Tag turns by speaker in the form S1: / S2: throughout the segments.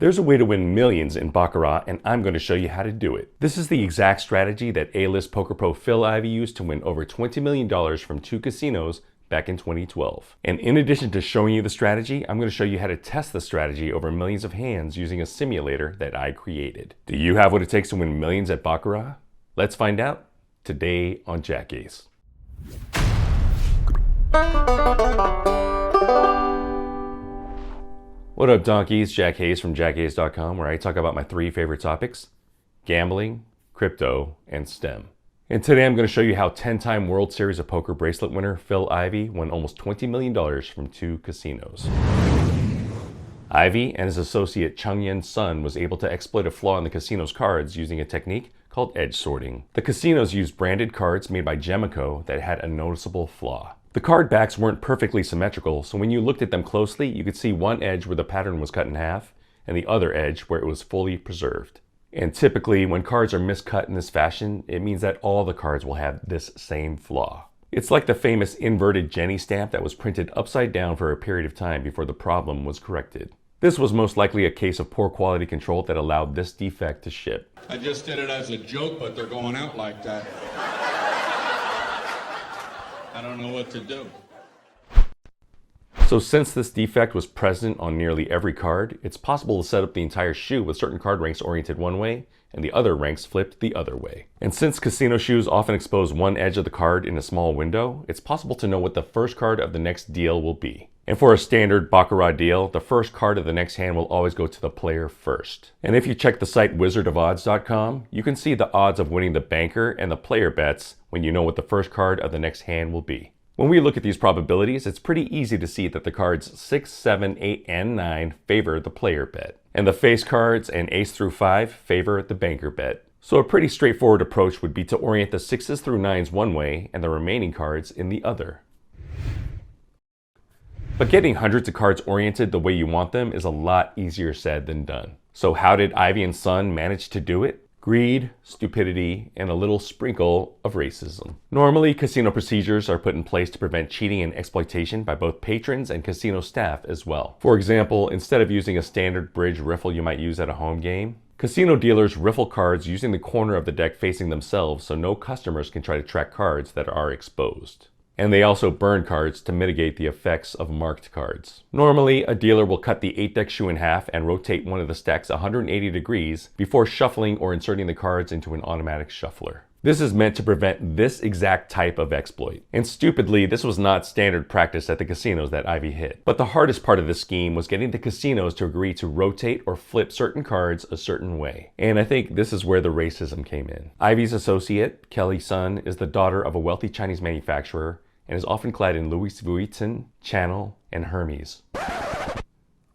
S1: There's a way to win millions in Baccarat, and I'm going to show you how to do it. This is the exact strategy that A-list poker pro Phil Ivey used to win over $20 million from 2 casinos back in 2012. And in addition to showing you the strategy, I'm going to show you how to test the strategy over millions of hands using a simulator that I created. Do you have what it takes to win millions at Baccarat? Let's find out today on JackAce. What up, donkeys? JackAce from JackAce.com, where I talk about my 3 favorite topics: gambling, crypto, and STEM. And today I'm going to show you how 10-time World Series of Poker bracelet winner Phil Ivey won almost $20 million from 2 casinos. Ivey and his associate Cheung Yin's son was able to exploit a flaw in the casino's cards using a technique called edge sorting. The casinos used branded cards made by Gemico that had a noticeable flaw. The card backs weren't perfectly symmetrical, so when you looked at them closely, you could see one edge where the pattern was cut in half and the other edge where it was fully preserved. And typically, when cards are miscut in this fashion, it means that all the cards will have this same flaw. It's like the famous inverted Jenny stamp that was printed upside down for a period of time before the problem was corrected. This was most likely a case of poor quality control that allowed this defect to ship.
S2: I just did it as a joke, but they're going out like that. I don't know what to do.
S1: So since this defect was present on nearly every card, it's possible to set up the entire shoe with certain card ranks oriented one way and the other ranks flipped the other way. And since casino shoes often expose one edge of the card in a small window, it's possible to know what the first card of the next deal will be. And for a standard Baccarat deal, the first card of the next hand will always go to the player first. And if you check the site wizardofodds.com, you can see the odds of winning the banker and the player bets when you know what the first card of the next hand will be. When we look at these probabilities, it's pretty easy to see that the cards 6, 7, 8, and 9 favor the player bet. And the face cards and ace through 5 favor the banker bet. So a pretty straightforward approach would be to orient the 6s through 9s one way and the remaining cards in the other. But getting hundreds of cards oriented the way you want them is a lot easier said than done. So how did Ivey and son manage to do it? Greed, stupidity, and a little sprinkle of racism. Normally, casino procedures are put in place to prevent cheating and exploitation by both patrons and casino staff as well. For example, instead of using a standard bridge riffle you might use at a home game, casino dealers riffle cards using the corner of the deck facing themselves so no customers can try to track cards that are exposed. And they also burn cards to mitigate the effects of marked cards. Normally, a dealer will cut the 8-deck shoe in half and rotate one of the stacks 180 degrees before shuffling or inserting the cards into an automatic shuffler. This is meant to prevent this exact type of exploit. And stupidly, this was not standard practice at the casinos that Ivey hit. But the hardest part of this scheme was getting the casinos to agree to rotate or flip certain cards a certain way. And I think this is where the racism came in. Ivey's associate, Kelly's son, is the daughter of a wealthy Chinese manufacturer and is often clad in Louis Vuitton, Chanel, and Hermes.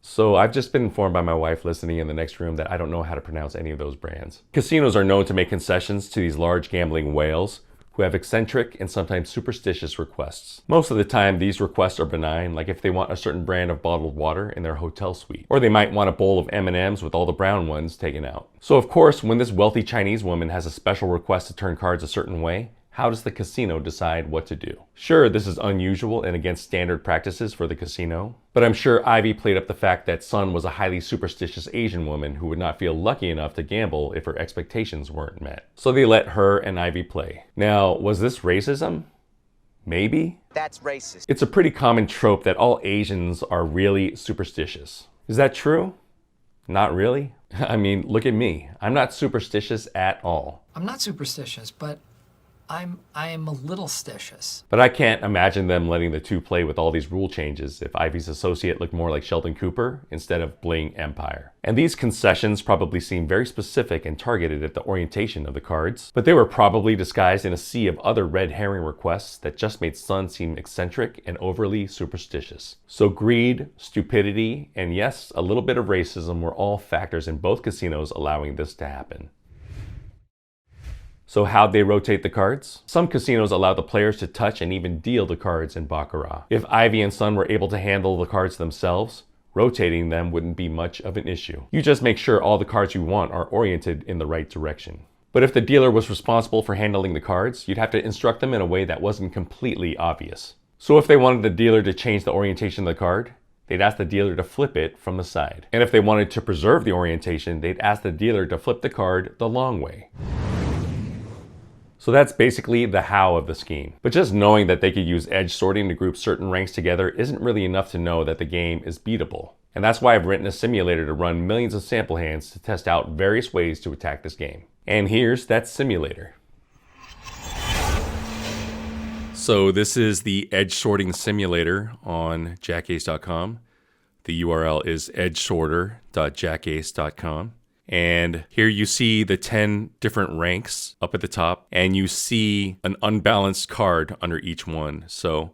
S1: So I've just been informed by my wife listening in the next room that I don't know how to pronounce any of those brands. Casinos are known to make concessions to these large gambling whales who have eccentric and sometimes superstitious requests. Most of the time, these requests are benign, like if they want a certain brand of bottled water in their hotel suite, or they might want a bowl of M&Ms with all the brown ones taken out. So of course, when this wealthy Chinese woman has a special request to turn cards a certain way, how does the casino decide what to do? Sure, this is unusual and against standard practices for the casino, but I'm sure Ivey played up the fact that Sun was a highly superstitious Asian woman who would not feel lucky enough to gamble if her expectations weren't met. So they let her and Ivey play. Now, was this racism? Maybe?
S3: That's racist.
S1: It's a pretty common trope that all Asians are really superstitious. Is that true? Not really. I mean, look at me. I'm not superstitious at all.
S4: I'm not superstitious, but I am a little stitious.
S1: But I can't imagine them letting the two play with all these rule changes if Ivey's associate looked more like Sheldon Cooper instead of Bling Empire. And these concessions probably seem very specific and targeted at the orientation of the cards, but they were probably disguised in a sea of other red herring requests that just made Sun seem eccentric and overly superstitious. So greed, stupidity, and yes, a little bit of racism were all factors in both casinos allowing this to happen. So how'd they rotate the cards? Some casinos allow the players to touch and even deal the cards in Baccarat. If Ivey and son were able to handle the cards themselves, rotating them wouldn't be much of an issue. You just make sure all the cards you want are oriented in the right direction. But if the dealer was responsible for handling the cards, you'd have to instruct them in a way that wasn't completely obvious. So if they wanted the dealer to change the orientation of the card, they'd ask the dealer to flip it from the side. And if they wanted to preserve the orientation, they'd ask the dealer to flip the card the long way. So that's basically the how of the scheme. But just knowing that they could use edge sorting to group certain ranks together isn't really enough to know that the game is beatable. And that's why I've written a simulator to run millions of sample hands to test out various ways to attack this game. And here's that simulator. So this is the edge sorting simulator on JackAce.com. The URL is edgesorter.jackace.com. And here you see the 10 different ranks up at the top, and you see an unbalanced card under each one. So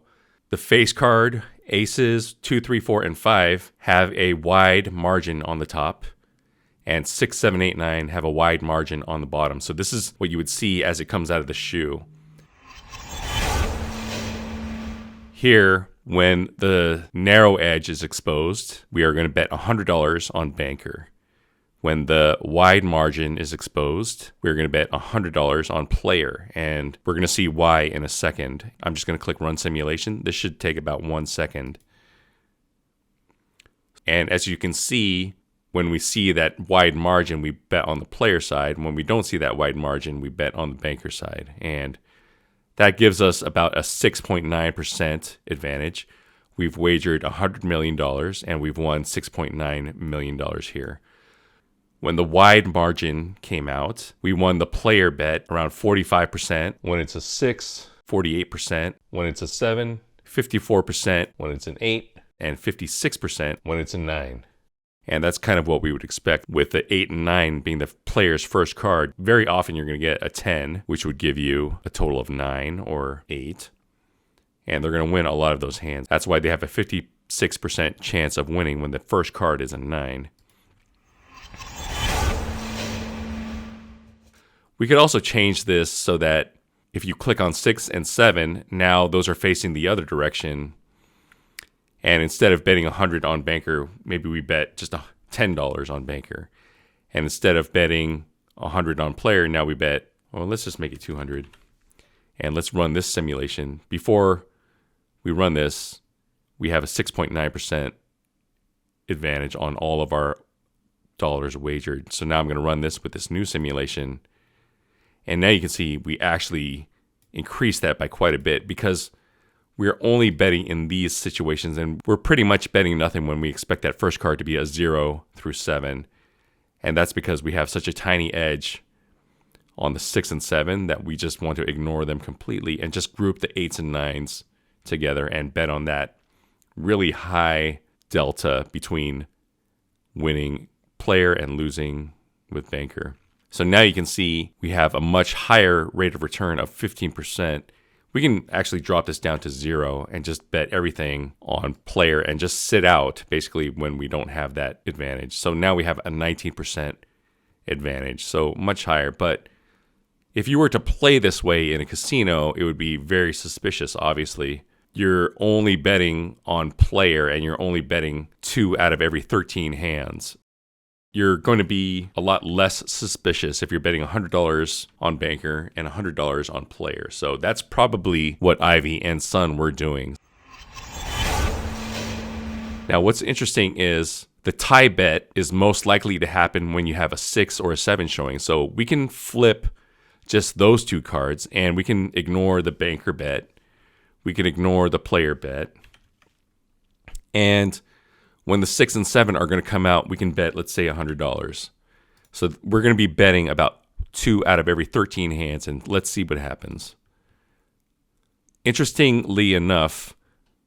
S1: the face card, aces 2, 3, 4, and 5 have a wide margin on the top, and 6, 7, 8, 9 have a wide margin on the bottom. So this is what you would see as it comes out of the shoe. Here, when the narrow edge is exposed, we are going to bet $100 on banker. When the wide margin is exposed, we're going to bet $100 on player, and we're going to see why in a second. I'm just going to click Run Simulation. This should take about 1 second. And as you can see, when we see that wide margin, we bet on the player side. When we don't see that wide margin, we bet on the banker side. And that gives us about a 6.9% advantage. We've wagered $100 million, and we've won $6.9 million here. When the wide margin came out, we won the player bet around 45%. When it's a 6, 48%. When it's a 7, 54%. When it's an 8, and 56% when it's a 9. And that's kind of what we would expect with the 8 and 9 being the player's first card. Very often you're going to get a 10, which would give you a total of 9 or 8. And they're going to win a lot of those hands. That's why they have a 56% chance of winning when the first card is a 9. We could also change this so that if you click on 6 and 7, now those are facing the other direction. And instead of betting 100 on banker, maybe we bet just $10 on banker. And instead of betting 100 on player, now we bet, well, let's just make it 200. And let's run this simulation. Before we run this, we have a 6.9% advantage on all of our dollars wagered. So now I'm going to run this with this new simulation. And now you can see we actually increase that by quite a bit because we're only betting in these situations, and we're pretty much betting nothing when we expect that first card to be a 0 through 7. And that's because we have such a tiny edge on the 6 and 7 that we just want to ignore them completely and just group the 8s and 9s together and bet on that really high delta between winning player and losing with banker. So now you can see we have a much higher rate of return of 15%. We can actually drop this down to 0 and just bet everything on player and just sit out basically when we don't have that advantage. So now we have a 19% advantage, so much higher. But if you were to play this way in a casino, it would be very suspicious, obviously. You're only betting on player and you're only betting 2 out of every 13 hands. You're going to be a lot less suspicious if you're betting $100 on banker and $100 on player. So that's probably what Ivey and Sun were doing. Now, what's interesting is the tie bet is most likely to happen when you have a 6 or a 7 showing. So we can flip just those 2 cards and we can ignore the banker bet. We can ignore the player bet. And when the 6 and 7 are going to come out, we can bet, let's say, $100. So we're going to be betting about 2 out of every 13 hands, and let's see what happens. Interestingly enough,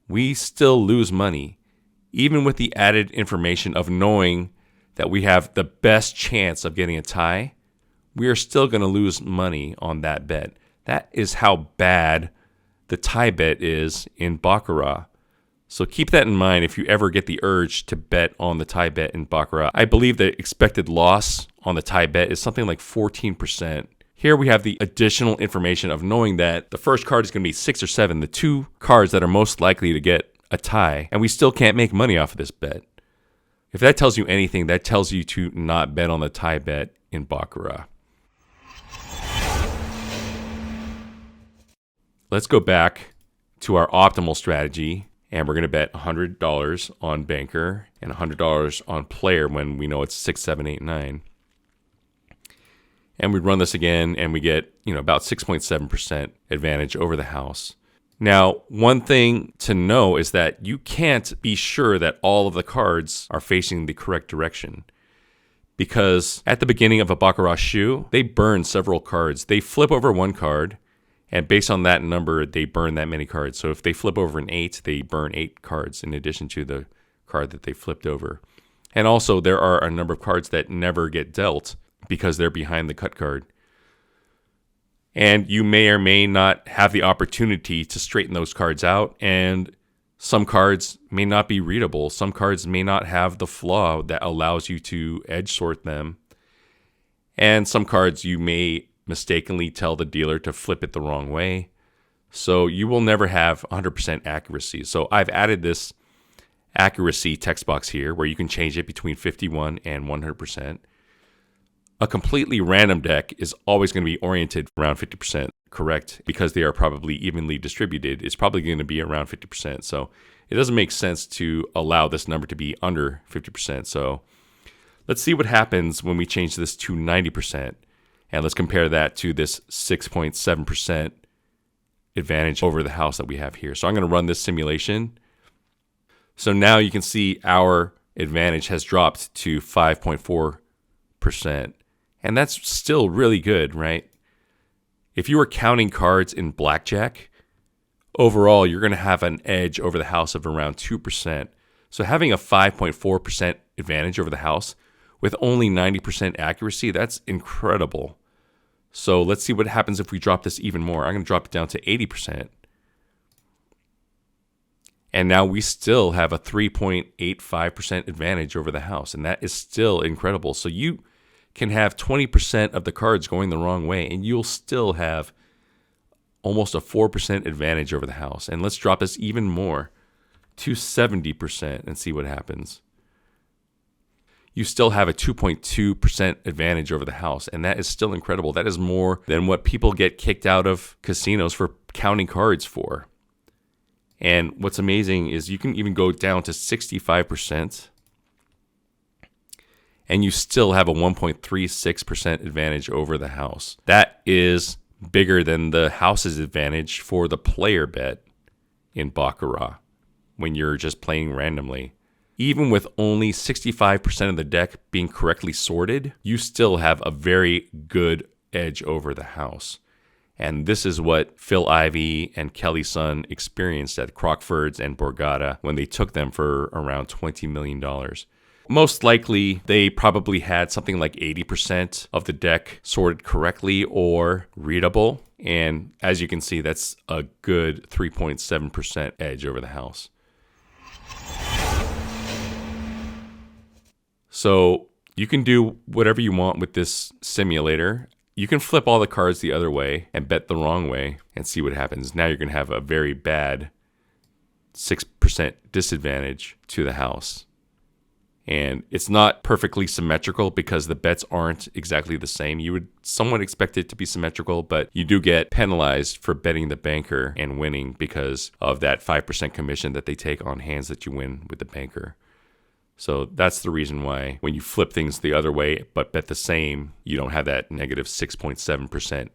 S1: we still lose money, even with the added information of knowing that we have the best chance of getting a tie. We are still going to lose money on that bet. That is how bad the tie bet is in Baccarat. So keep that in mind if you ever get the urge to bet on the tie bet in Baccarat. I believe the expected loss on the tie bet is something like 14%. Here we have the additional information of knowing that the first card is going to be 6 or 7, the 2 cards that are most likely to get a tie, and we still can't make money off of this bet. If that tells you anything, that tells you to not bet on the tie bet in Baccarat. Let's go back to our optimal strategy And we're going to bet $100 on banker and $100 on player when we know it's 6, 7, 8, 9. And we run this again and we get, about 6.7% advantage over the house. Now, one thing to know is that you can't be sure that all of the cards are facing the correct direction. Because at the beginning of a Baccarat shoe, they burn several cards. They flip over one card, and based on that number, they burn that many cards. So if they flip over an 8, they burn 8 cards in addition to the card that they flipped over. And also, there are a number of cards that never get dealt because they're behind the cut card. And you may or may not have the opportunity to straighten those cards out, and some cards may not be readable. Some cards may not have the flaw that allows you to edge sort them. And some cards you may mistakenly tell the dealer to flip it the wrong way. So you will never have 100% accuracy. So I've added this accuracy text box here where you can change it between 51 and 100%. A completely random deck is always going to be oriented around 50% correct because they are probably evenly distributed. It's probably going to be around 50%. So it doesn't make sense to allow this number to be under 50%. So let's see what happens when we change this to 90%. And let's compare that to this 6.7% advantage over the house that we have here. So I'm going to run this simulation. So now you can see our advantage has dropped to 5.4%. And that's still really good, right? If you were counting cards in blackjack, overall, you're going to have an edge over the house of around 2%. So having a 5.4% advantage over the house with only 90% accuracy, that's incredible. So let's see what happens if we drop this even more. I'm going to drop it down to 80%. And now we still have a 3.85% advantage over the house. And that is still incredible. So you can have 20% of the cards going the wrong way, and you'll still have almost a 4% advantage over the house. And let's drop this even more to 70% and see what happens. You still have a 2.2% advantage over the house, and that is still incredible. That is more than what people get kicked out of casinos for counting cards for. And what's amazing is you can even go down to 65%. And you still have a 1.36% advantage over the house. That is bigger than the house's advantage for the player bet in Baccarat when you're just playing randomly. Even with only 65% of the deck being correctly sorted, you still have a very good edge over the house. And this is what Phil Ivey and Kelly's son experienced at Crockford's and Borgata when they took them for around $20 million. Most likely, they probably had something like 80% of the deck sorted correctly or readable. And as you can see, that's a good 3.7% edge over the house. So you can do whatever you want with this simulator. You can flip all the cards the other way and bet the wrong way and see what happens. Now you're going to have a very bad 6% disadvantage to the house. And it's not perfectly symmetrical because the bets aren't exactly the same. You would somewhat expect it to be symmetrical, but you do get penalized for betting the banker and winning because of that 5% commission that they take on hands that you win with the banker. So that's the reason why when you flip things the other way but bet the same, you don't have that negative 6.7%.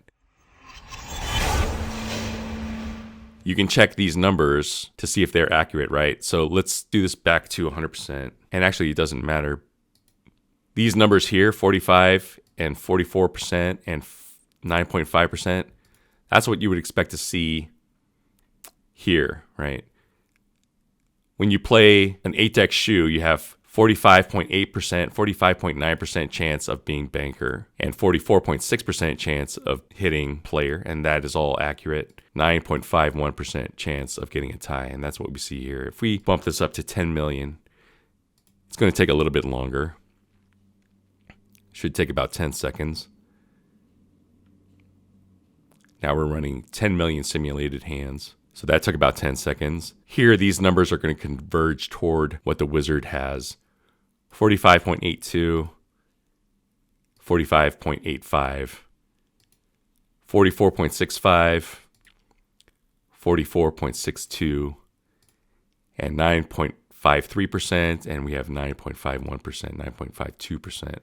S1: You can check these numbers to see if they're accurate, right? So let's do this back to 100%. And actually, it doesn't matter. These numbers here, 45 and 44% and 9.5%, that's what you would expect to see here, right? When you play an 8-deck shoe, you have 45.8%, 45.9% chance of being banker, and 44.6% chance of hitting player, and that is all accurate. 9.51% chance of getting a tie, and that's what we see here. If we bump this up to 10 million, it's going to take a little bit longer. Should take about 10 seconds. Now we're running 10 million simulated hands. So that took about 10 seconds. Here, these numbers are going to converge toward what the wizard has. 45.82, 45.85, 44.65, 44.62, and 9.53%, and we have 9.51%, 9.52%.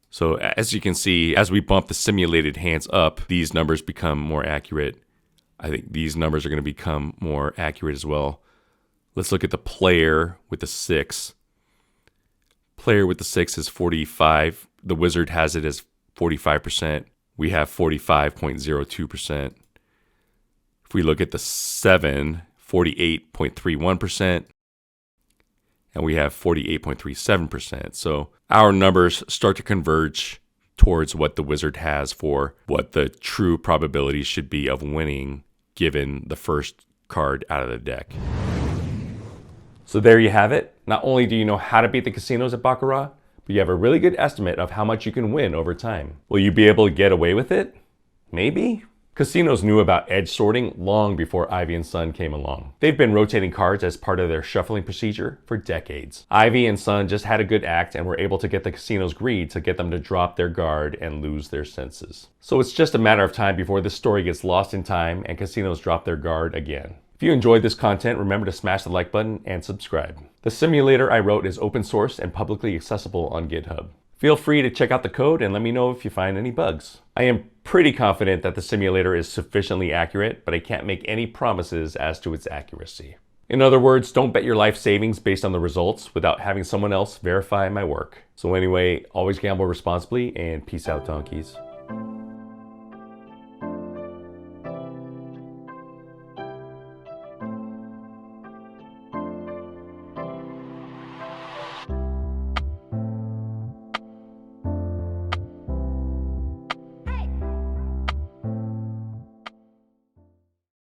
S1: So as you can see, as we bump the simulated hands up, these numbers become more accurate. I think these numbers are going to become more accurate as well. Let's look at the player with the 6. Player with the 6 is 45. The wizard has it as 45%. We have 45.02%. If we look at the 7, 48.31%. And we have 48.37%. So our numbers start to converge towards what the wizard has for what the true probability should be of winning given the first card out of the deck. So there you have it. Not only do you know how to beat the casinos at Baccarat, but you have a really good estimate of how much you can win over time. Will you be able to get away with it? Maybe. Casinos knew about edge sorting long before Ivey and Son came along. They've been rotating cards as part of their shuffling procedure for decades. Ivey and Son just had a good act and were able to get the casino's greed to get them to drop their guard and lose their senses. So it's just a matter of time before this story gets lost in time and casinos drop their guard again. If you enjoyed this content, remember to smash the like button and subscribe. The simulator I wrote is open source and publicly accessible on GitHub. Feel free to check out the code and let me know if you find any bugs. I am pretty confident that the simulator is sufficiently accurate, but I can't make any promises as to its accuracy. In other words, don't bet your life savings based on the results without having someone else verify my work. So anyway, always gamble responsibly and peace out, donkeys.